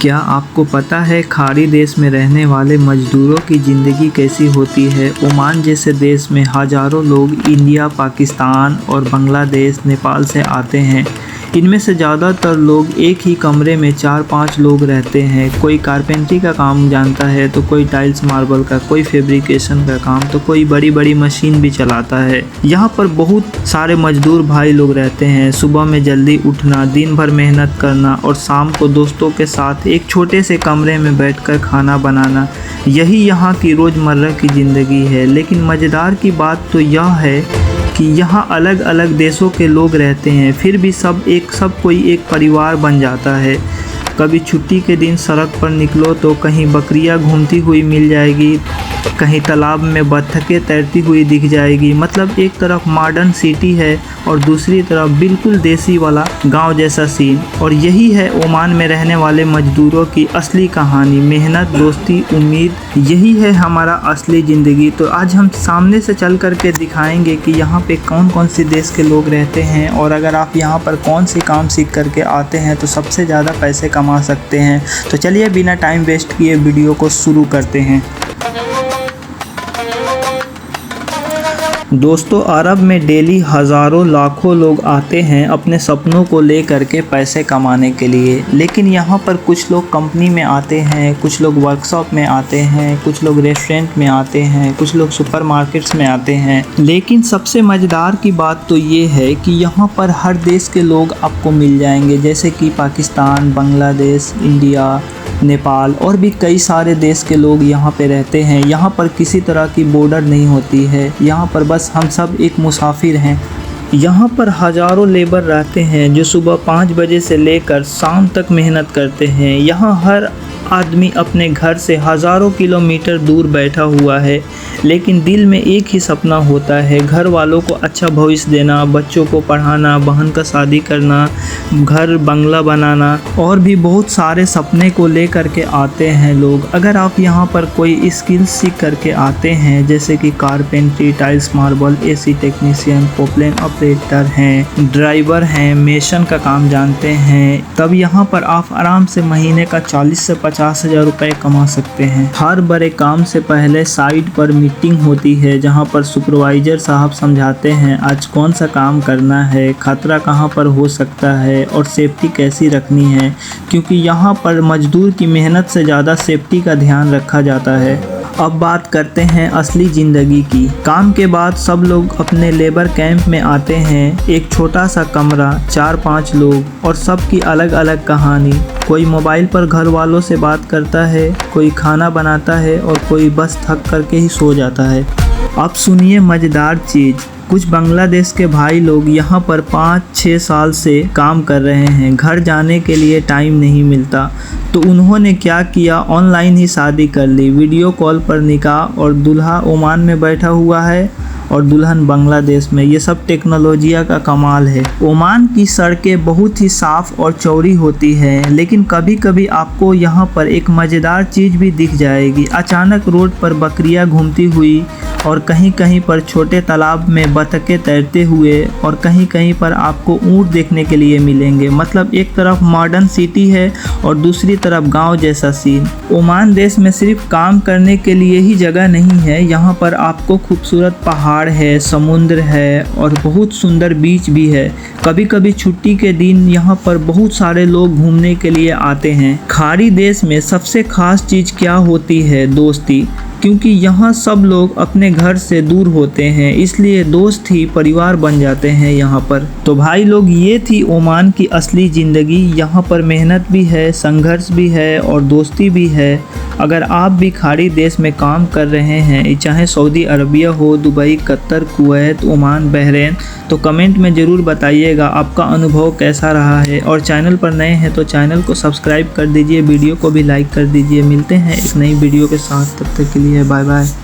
क्या आपको पता है खाड़ी देश में रहने वाले मज़दूरों की ज़िंदगी कैसी होती है। ओमान जैसे देश में हज़ारों लोग इंडिया, पाकिस्तान और बांग्लादेश, नेपाल से आते हैं। इनमें से ज़्यादातर लोग एक ही कमरे में 4-5 लोग रहते हैं। कोई कारपेंटरी का काम जानता है तो कोई टाइल्स मार्बल का, कोई फैब्रिकेशन का काम, तो कोई बड़ी बड़ी मशीन भी चलाता है। यहाँ पर बहुत सारे मजदूर भाई लोग रहते हैं। सुबह में जल्दी उठना, दिन भर मेहनत करना और शाम को दोस्तों के साथ एक छोटे से कमरे में बैठकर खाना बनाना, यही यहाँ की रोज़मर्रा की ज़िंदगी है। लेकिन मज़ेदार की बात तो यह है कि यहाँ अलग अलग देशों के लोग रहते हैं, फिर भी सब कोई एक परिवार बन जाता है। कभी छुट्टी के दिन सड़क पर निकलो तो कहीं बकरियाँ घूमती हुई मिल जाएगी, कहीं तालाब में बत्तखें तैरती हुई दिख जाएगी। मतलब एक तरफ मॉडर्न सिटी है और दूसरी तरफ बिल्कुल देसी वाला गांव जैसा सीन। और यही है ओमान में रहने वाले मजदूरों की असली कहानी। मेहनत, दोस्ती, उम्मीद, यही है हमारा असली ज़िंदगी। तो आज हम सामने से चल करके दिखाएंगे कि यहाँ पे कौन कौन से देश के लोग रहते हैं और अगर आप यहाँ पर कौन सी काम सीख करके आते हैं तो सबसे ज़्यादा पैसे कमा सकते हैं। तो चलिए बिना टाइम वेस्ट किए वीडियो को शुरू करते हैं। दोस्तों, अरब में डेली हज़ारों लाखों लोग आते हैं अपने सपनों को ले करके पैसे कमाने के लिए। लेकिन यहाँ पर कुछ लोग कंपनी में आते हैं, कुछ लोग वर्कशॉप में आते हैं, कुछ लोग रेस्टोरेंट में आते हैं, कुछ लोग सुपरमार्केट्स में आते हैं। लेकिन सबसे मज़ेदार की बात तो ये है कि यहाँ पर हर देश के लोग आपको मिल जाएंगे, जैसे कि पाकिस्तान, बांग्लादेश, इंडिया, नेपाल और भी कई सारे देश के लोग यहाँ पे रहते हैं। यहाँ पर किसी तरह की बॉर्डर नहीं होती है। यहाँ पर बस हम सब एक मुसाफिर हैं। यहाँ पर हज़ारों लेबर रहते हैं जो सुबह 5 बजे से लेकर शाम तक मेहनत करते हैं। यहाँ हर आदमी अपने घर से हज़ारों किलोमीटर दूर बैठा हुआ है, लेकिन दिल में एक ही सपना होता है, घर वालों को अच्छा भविष्य देना, बच्चों को पढ़ाना, बहन का शादी करना, घर बंगला बनाना और भी बहुत सारे सपने को लेकर के आते हैं लोग। अगर आप यहाँ पर कोई स्किल सीख करके आते हैं, जैसे कि carpentry, tiles marble, AC technician, poclain operator हैं, ड्राइवर हैं, मेसन का काम जानते हैं, तब यहाँ पर आप आराम से महीने का 40 से 50,000 रुपये कमा सकते हैं। हर बड़े काम से पहले साइट पर मीटिंग होती है, जहां पर सुपरवाइजर साहब समझाते हैं आज कौन सा काम करना है, खतरा कहां पर हो सकता है और सेफ्टी कैसी रखनी है, क्योंकि यहां पर मजदूर की मेहनत से ज़्यादा सेफ्टी का ध्यान रखा जाता है। अब बात करते हैं असली ज़िंदगी की। काम के बाद सब लोग अपने लेबर कैंप में आते हैं। एक छोटा सा कमरा, 4-5 लोग और सबकी अलग अलग कहानी। कोई मोबाइल पर घर वालों से बात करता है, कोई खाना बनाता है और कोई बस थक करके ही सो जाता है। अब सुनिए मज़ेदार चीज़, कुछ बांग्लादेश के भाई लोग यहाँ पर 5-6 साल से काम कर रहे हैं। घर जाने के लिए टाइम नहीं मिलता, तो उन्होंने क्या किया, ऑनलाइन ही शादी कर ली। वीडियो कॉल पर निकाह और दूल्हा ओमान में बैठा हुआ है और दुल्हन बांग्लादेश में। ये सब टेक्नोलॉजिया का कमाल है। ओमान की सड़कें बहुत ही साफ़ और चौड़ी होती हैं, लेकिन कभी कभी आपको यहाँ पर एक मज़ेदार चीज़ भी दिख जाएगी। अचानक रोड पर बकरियाँ घूमती हुई और कहीं कहीं पर छोटे तालाब में बत्तखें तैरते हुए और कहीं कहीं पर आपको ऊँट देखने के लिए मिलेंगे। मतलब एक तरफ मॉडर्न सिटी है और दूसरी तरफ गांव जैसा सीन। ओमान देश में सिर्फ काम करने के लिए ही जगह नहीं है, यहाँ पर आपको खूबसूरत पहाड़ है, समुद्र है और बहुत सुंदर बीच भी है। कभी कभी छुट्टी के दिन यहाँ पर बहुत सारे लोग घूमने के लिए आते हैं। खाड़ी देश में सबसे खास चीज़ क्या होती है, दोस्ती। क्योंकि यहाँ सब लोग अपने घर से दूर होते हैं, इसलिए दोस्त ही परिवार बन जाते हैं यहाँ पर। तो भाई लोग, ये थी ओमान की असली ज़िंदगी। यहाँ पर मेहनत भी है, संघर्ष भी है और दोस्ती भी है। अगर आप भी खाड़ी देश में काम कर रहे हैं, चाहे सऊदी अरबिया हो, Dubai, Qatar, Kuwait, Oman, Bahrain, तो कमेंट में ज़रूर बताइएगा आपका अनुभव कैसा रहा है। और चैनल पर नए हैं तो चैनल को सब्सक्राइब कर दीजिए, वीडियो को भी लाइक कर दीजिए। मिलते हैं एक नई वीडियो के साथ, तब तक के लिए बाय बाय।